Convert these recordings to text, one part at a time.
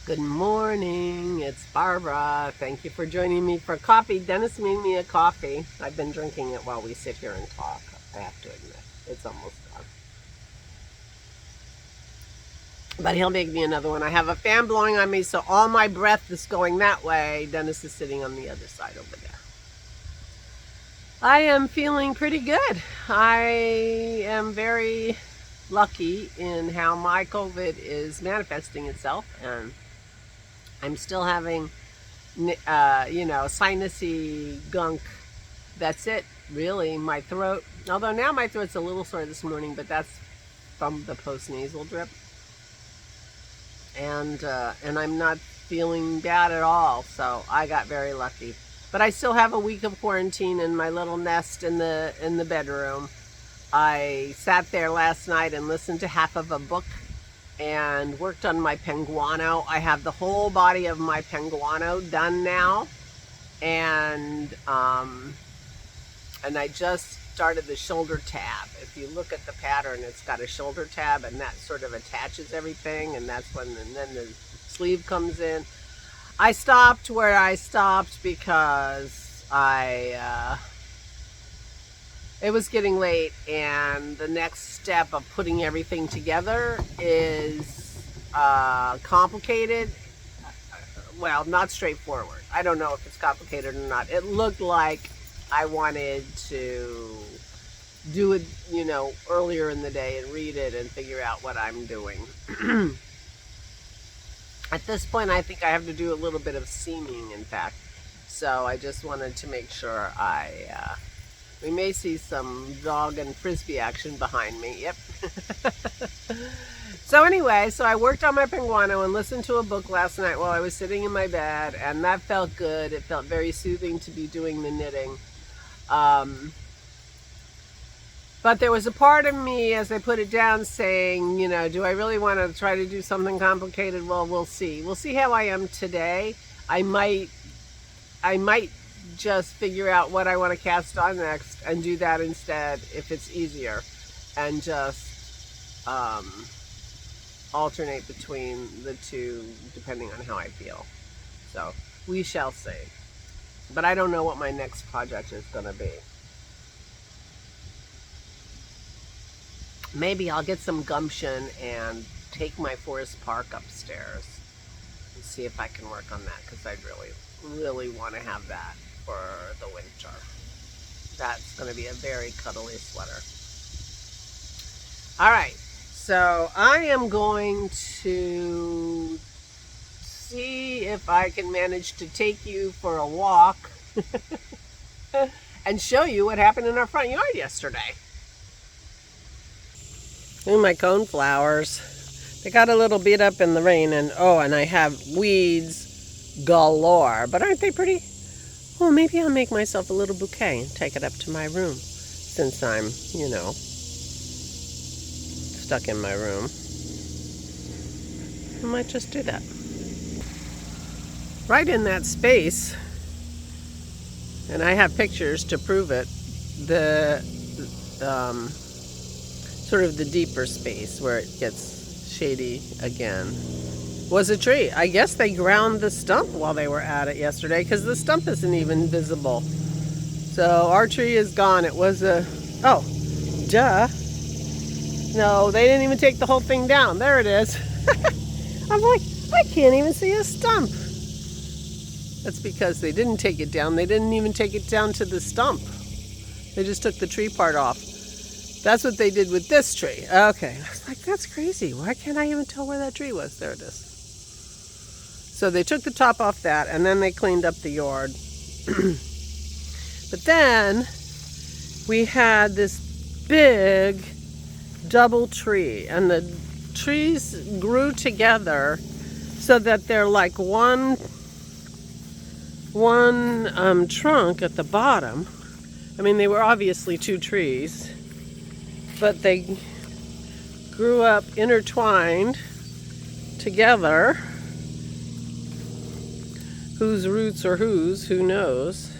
Good morning, it's Barbara. Thank you for joining me for coffee. Dennis made me a coffee. I've been drinking it while we sit here and talk. I have to admit, it's almost done. But he'll make me another one. I have a fan blowing on me, so all my breath is going that way. Dennis is sitting on the other side over there. I am feeling pretty good. I am very lucky in how my COVID is manifesting itself, and I'm still having, sinusy gunk. That's it, really. My throat, although now my throat's a little sore this morning, but that's from the post-nasal drip. And I'm not feeling bad at all, so I got very lucky. But I still have a week of quarantine in my little nest in the bedroom. I sat there last night and listened to half of a book and worked on my penguano. I have the whole body of my penguano done now, and I just started the shoulder tab. If you look at the pattern, it's got a shoulder tab, and that sort of attaches everything, and that's when, and then the sleeve comes in. I stopped where I stopped because it was getting late, and the next step of putting everything together is complicated. Well, not straightforward. I don't know if it's complicated or not. It looked like I wanted to do it, earlier in the day and read it and figure out what I'm doing. At this point, I think I have to do a little bit of seaming, in fact. So I just wanted to make sure we may see some dog and frisbee action behind me. Yep. So anyway, I worked on my penguano and listened to a book last night while I was sitting in my bed, and that felt good. It felt very soothing to be doing the knitting. But there was a part of me, as I put it down, saying, do I really want to try to do something complicated? Well, we'll see. We'll see how I am today. I might just figure out what I want to cast on next and do that instead if it's easier, and just alternate between the two depending on how I feel. So we shall see. But I don't know what my next project is going to be. Maybe I'll get some gumption and take my Forest Park upstairs and see if I can work on that, because I'd really want to have that for the winter. That's going to be a very cuddly sweater. All right, so I am going to see if I can manage to take you for a walk and show you what happened in our front yard yesterday. Ooh, my coneflowers. They got a little beat up in the rain, and I have weeds galore. But aren't they pretty? Well, maybe I'll make myself a little bouquet and take it up to my room, since I'm, stuck in my room. I might just do that. Right in that space, and I have pictures to prove it, sort of the deeper space where it gets shady again, was a tree. I guess they ground the stump while they were at it yesterday, because the stump isn't even visible. So our tree is gone. It was duh. No, they didn't even take the whole thing down. There it is. I'm like, I can't even see a stump. That's because they didn't take it down. They didn't even take it down to the stump. They just took the tree part off. That's what they did with this tree. Okay, I was like, that's crazy. Why can't I even tell where that tree was? There it is. So they took the top off that, and then they cleaned up the yard. But then we had this big double tree, and the trees grew together so that they're like one trunk at the bottom. I mean, they were obviously two trees, but they grew up intertwined together. Whose roots are whose, who knows?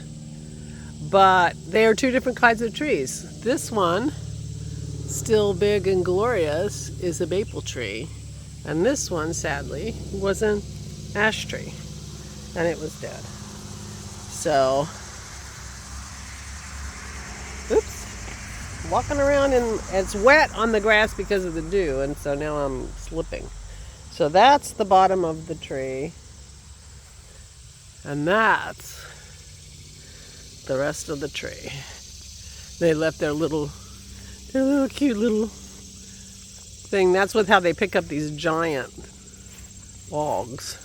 But they are two different kinds of trees. This one, still big and glorious, is a maple tree. And this one, sadly, was an ash tree, and it was dead. So, oops, walking around and it's wet on the grass because of the dew, and so now I'm slipping. So that's the bottom of the tree, and that's the rest of the tree. They left their little cute little thing. That's how they pick up these giant logs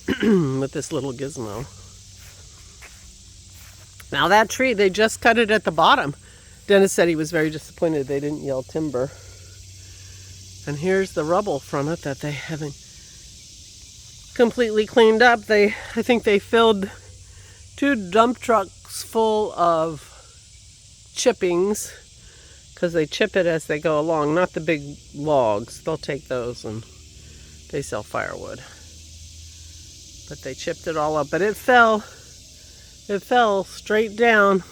with this little gizmo. Now that tree, they just cut it at the bottom. Dennis said he was very disappointed they didn't yell timber. And here's the rubble from it that they haven't completely cleaned up. I think they filled 2 dump trucks full of chippings, because they chip it as they go along, not the big logs. They'll take those, and they sell firewood. But they chipped it all up, but it fell straight down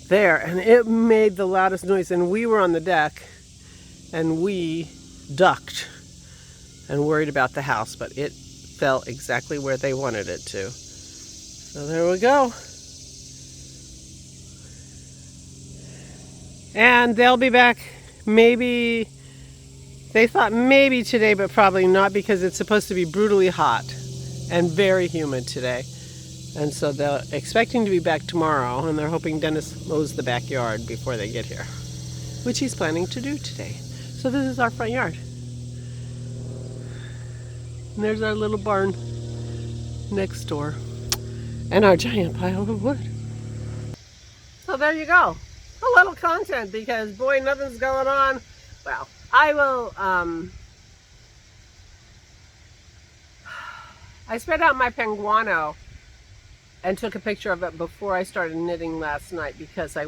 there, and it made the loudest noise. And we were on the deck, and we ducked and worried about the house, but it fell exactly where they wanted it to. So there we go. And they'll be back, maybe, they thought maybe today, but probably not, because it's supposed to be brutally hot and very humid today. And so they're expecting to be back tomorrow, and they're hoping Dennis mows the backyard before they get here, which he's planning to do today. So this is our front yard. And there's our little barn next door, and our giant pile of wood. So there you go. A little content, because boy, nothing's going on. Well, I will, I spread out my penguano and took a picture of it before I started knitting last night, because I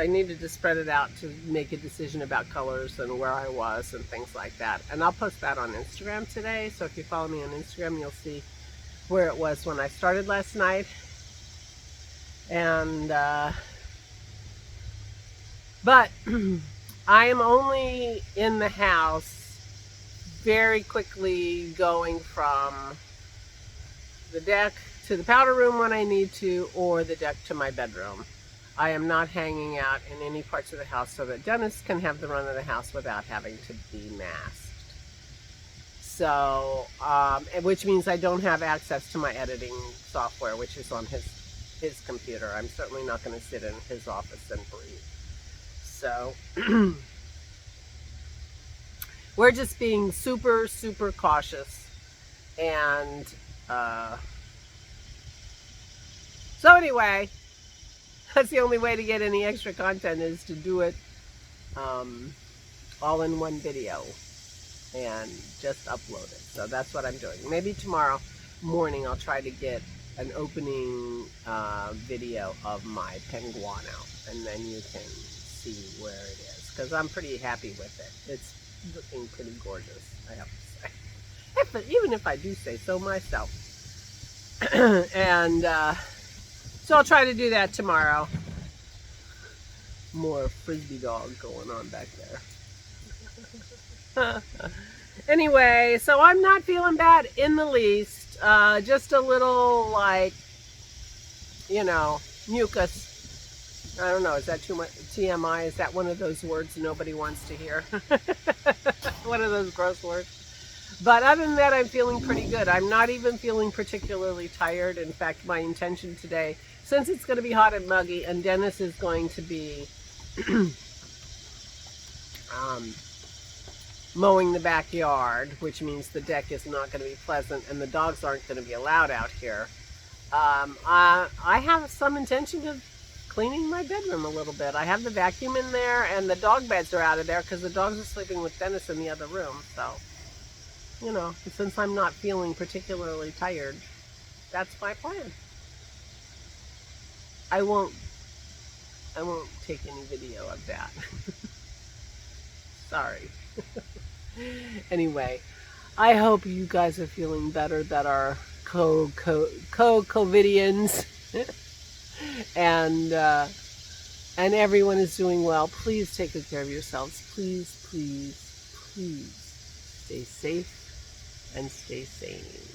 needed to spread it out to make a decision about colors and where I was and things like that. And I'll post that on Instagram today. So if you follow me on Instagram, you'll see where it was when I started last night. And, but I am only in the house very quickly, going from the deck to the powder room when I need to, or the deck to my bedroom. I am not hanging out in any parts of the house so that Dennis can have the run of the house without having to be masked. So, which means I don't have access to my editing software, which is on his computer. I'm certainly not going to sit in his office and breathe. So, we're just being super, super cautious. And, so anyway, that's the only way to get any extra content, is to do it all in one video and just upload it. So that's what I'm doing. Maybe tomorrow morning I'll try to get an opening video of my penguano, and then you can see where it is, because I'm pretty happy with it. It's looking pretty gorgeous, I have to say. Even if I do say so myself. And so I'll try to do that tomorrow. More frisbee dog going on back there. Anyway, so I'm not feeling bad in the least. Just a little, like, you know, mucus. I don't know, is that too much TMI? Is that one of those words nobody wants to hear? One of those gross words. But other than that, I'm feeling pretty good. I'm not even feeling particularly tired. In fact, my intention today, since it's going to be hot and muggy, and Dennis is going to be mowing the backyard, which means the deck is not going to be pleasant and the dogs aren't going to be allowed out here, I have some intention of cleaning my bedroom a little bit. I have the vacuum in there, and the dog beds are out of there because the dogs are sleeping with Dennis in the other room. So, you know, since I'm not feeling particularly tired, that's my plan. I won't take any video of that. Sorry. Anyway, I hope you guys are feeling better, that are COVIDians. And everyone is doing well. Please take good care of yourselves. Please, please, please stay safe and stay sane.